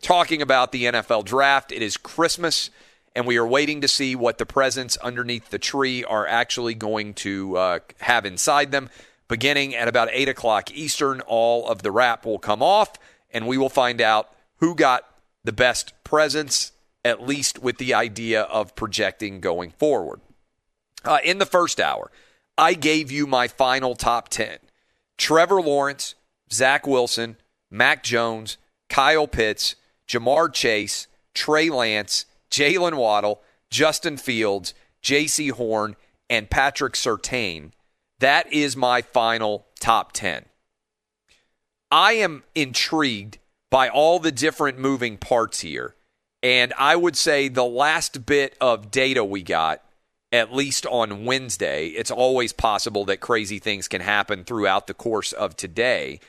talking about the NFL draft. It is Christmas, and we are waiting to see what the presents underneath the tree are actually going to have inside them. Beginning at about 8 o'clock Eastern, all of the wrap will come off, and we will find out who got the best presents, at least with the idea of projecting going forward. In the first hour, I gave you my final top 10. Trevor Lawrence, Zach Wilson, Mac Jones, Kyle Pitts, Jamar Chase, Trey Lance, Jalen Waddle, Justin Fields, J.C. Horn, and Patrick Surtain. That is my final top 10. I am intrigued by all the different moving parts here. And I would say the last bit of data we got, at least on Wednesday, it's always possible that crazy things can happen throughout the course of today.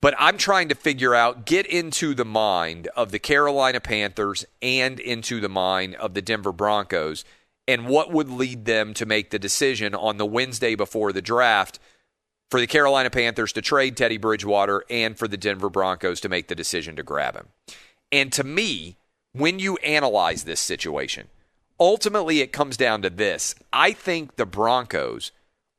But I'm trying to figure out, get into the mind of the Carolina Panthers and into the mind of the Denver Broncos, and what would lead them to make the decision on the Wednesday before the draft for the Carolina Panthers to trade Teddy Bridgewater and for the Denver Broncos to make the decision to grab him. And to me, when you analyze this situation, ultimately it comes down to this. I think the Broncos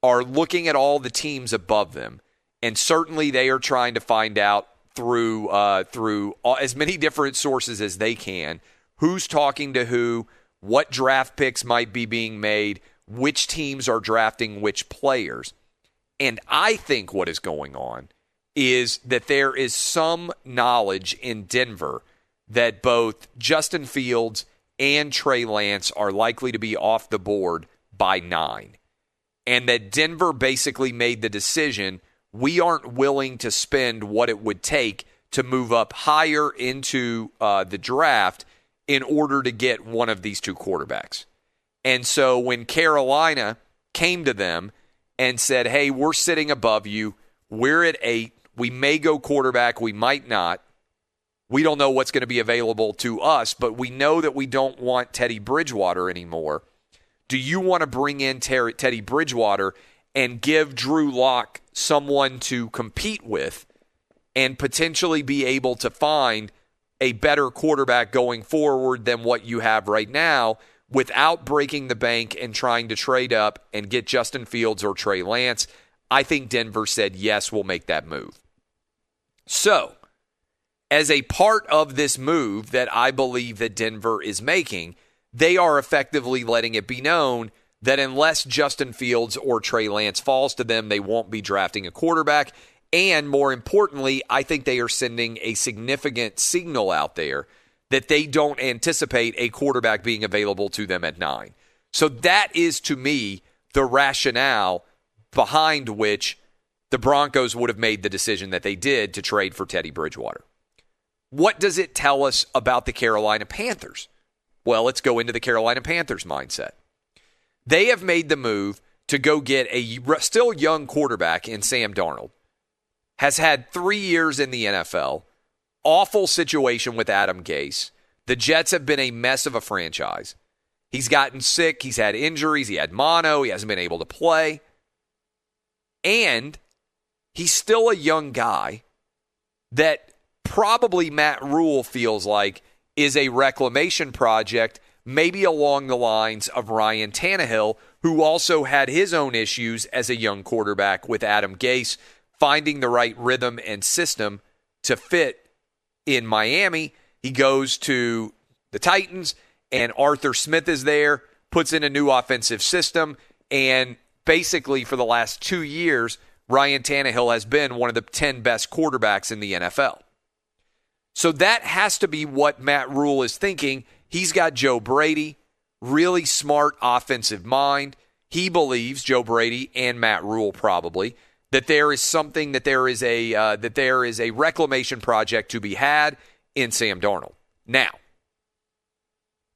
are looking at all the teams above them, and certainly they are trying to find out through as many different sources as they can who's talking to who, what draft picks might be being made, which teams are drafting which players. And I think what is going on is that there is some knowledge in Denver that both Justin Fields and Trey Lance are likely to be off the board by 9. And that Denver basically made the decision, we aren't willing to spend what it would take to move up higher into the draft in order to get one of these two quarterbacks. And so when Carolina came to them and said, hey, we're sitting above you, we're at 8, we may go quarterback, we might not. We don't know what's going to be available to us, but we know that we don't want Teddy Bridgewater anymore. Do you want to bring in Teddy Bridgewater and give Drew Lock someone to compete with and potentially be able to find a better quarterback going forward than what you have right now without breaking the bank and trying to trade up and get Justin Fields or Trey Lance? I think Denver said, yes, we'll make that move. So, as a part of this move that I believe that Denver is making, they are effectively letting it be known that unless Justin Fields or Trey Lance falls to them, they won't be drafting a quarterback. And more importantly, I think they are sending a significant signal out there that they don't anticipate a quarterback being available to them at 9. So that is, to me, the rationale behind which the Broncos would have made the decision that they did to trade for Teddy Bridgewater. What does it tell us about the Carolina Panthers? Well, let's go into the Carolina Panthers mindset. They have made the move to go get a still young quarterback in Sam Darnold. Has had 3 years in the NFL. Awful situation with Adam Gase. The Jets have been a mess of a franchise. He's gotten sick. He's had injuries. He had mono. He hasn't been able to play. And he's still a young guy that probably Matt Rule feels like is a reclamation project, maybe along the lines of Ryan Tannehill, who also had his own issues as a young quarterback with Adam Gase, finding the right rhythm and system to fit in Miami. He goes to the Titans, and Arthur Smith is there, puts in a new offensive system, and basically for the last 2 years, Ryan Tannehill has been one of the 10 best quarterbacks in the NFL. So that has to be what Matt Rule is thinking. He's got Joe Brady, really smart offensive mind. He believes, Joe Brady and Matt Rule probably, that there is something, that there is a reclamation project to be had in Sam Darnold. Now,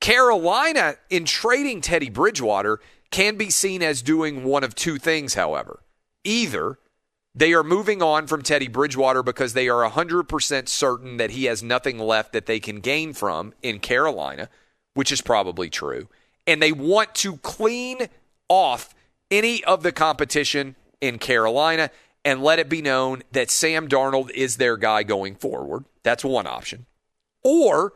Carolina, in trading Teddy Bridgewater, can be seen as doing one of two things, however. Either they are moving on from Teddy Bridgewater because they are 100% certain that he has nothing left that they can gain from in Carolina, which is probably true, and they want to clean off any of the competition in Carolina and let it be known that Sam Darnold is their guy going forward. That's one option. Or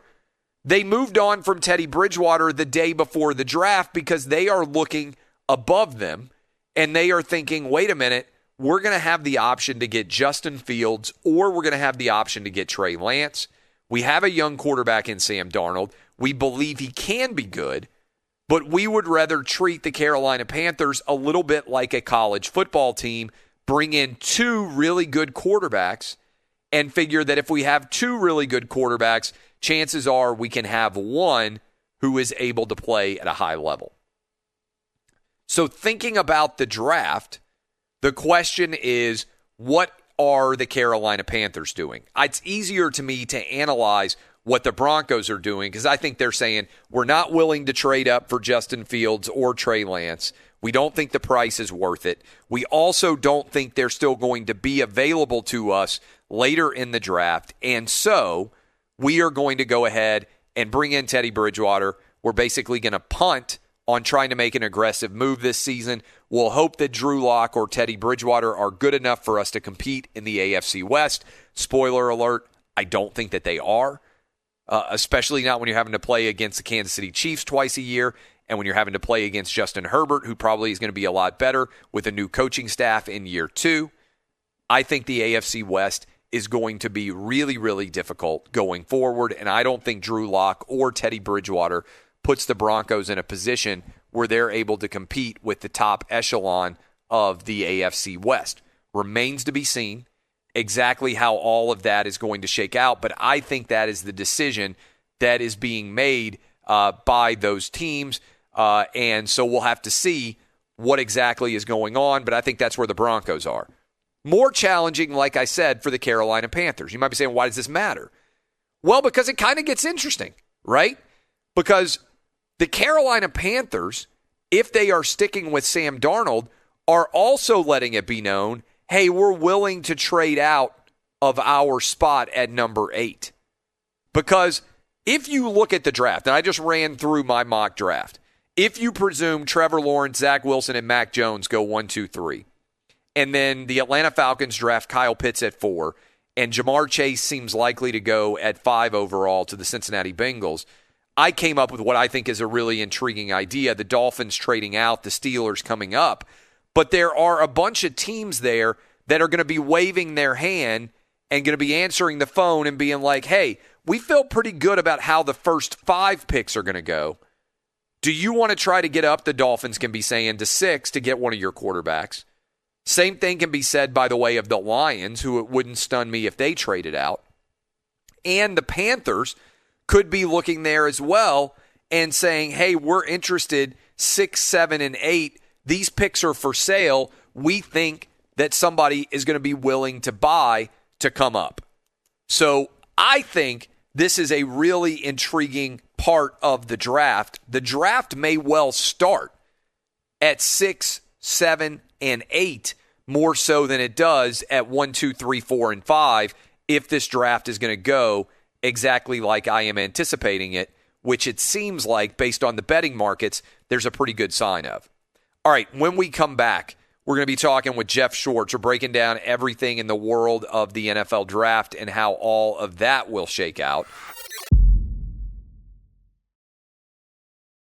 they moved on from Teddy Bridgewater the day before the draft because they are looking above them and they are thinking, wait a minute, we're going to have the option to get Justin Fields or we're going to have the option to get Trey Lance. We have a young quarterback in Sam Darnold. We believe he can be good, but we would rather treat the Carolina Panthers a little bit like a college football team, bring in two really good quarterbacks, and figure that if we have two really good quarterbacks, chances are we can have one who is able to play at a high level. So thinking about the draft, the question is, what are the Carolina Panthers doing? It's easier to me to analyze what the Broncos are doing because I think they're saying we're not willing to trade up for Justin Fields or Trey Lance. We don't think the price is worth it. We also don't think they're still going to be available to us later in the draft. And so we are going to go ahead and bring in Teddy Bridgewater. We're basically going to punt on trying to make an aggressive move this season. We'll hope that Drew Lock or Teddy Bridgewater are good enough for us to compete in the AFC West. Spoiler alert, I don't think that they are, especially not when you're having to play against the Kansas City Chiefs twice a year and when you're having to play against Justin Herbert, who probably is going to be a lot better with a new coaching staff in year 2. I think the AFC West is going to be really, really difficult going forward, and I don't think Drew Lock or Teddy Bridgewater puts the Broncos in a position where they're able to compete with the top echelon of the AFC West. Remains to be seen exactly how all of that is going to shake out, but I think that is the decision that is being made by those teams, and so we'll have to see what exactly is going on, but I think that's where the Broncos are. More challenging, like I said, for the Carolina Panthers. You might be saying, why does this matter? Well, because it kind of gets interesting, right? Because the Carolina Panthers, if they are sticking with Sam Darnold, are also letting it be known, hey, we're willing to trade out of our spot at number 8. Because if you look at the draft, and I just ran through my mock draft, if you presume Trevor Lawrence, Zach Wilson, and Mac Jones go 1, 2, 3, and then the Atlanta Falcons draft Kyle Pitts at 4, and Jamar Chase seems likely to go at 5 overall to the Cincinnati Bengals, I came up with what I think is a really intriguing idea, the Dolphins trading out, the Steelers coming up. But there are a bunch of teams there that are going to be waving their hand and going to be answering the phone and being like, hey, we feel pretty good about how the first 5 picks are going to go. Do you want to try to get up, the Dolphins can be saying, to 6 to get one of your quarterbacks? Same thing can be said, by the way, of the Lions, who it wouldn't stun me if they traded out. And the Panthers could be looking there as well and saying, hey, we're interested 6, 7, and 8. These picks are for sale. We think that somebody is going to be willing to buy to come up. So I think this is a really intriguing part of the draft. The draft may well start at 6, 7, and 8 more so than it does at 1, 2, 3, 4, and 5 if this draft is going to go exactly like I am anticipating it, which it seems like, based on the betting markets, there's a pretty good sign of. All right, when we come back, we're going to be talking with Jeff Schwartz. We're breaking down everything in the world of the NFL draft and how all of that will shake out.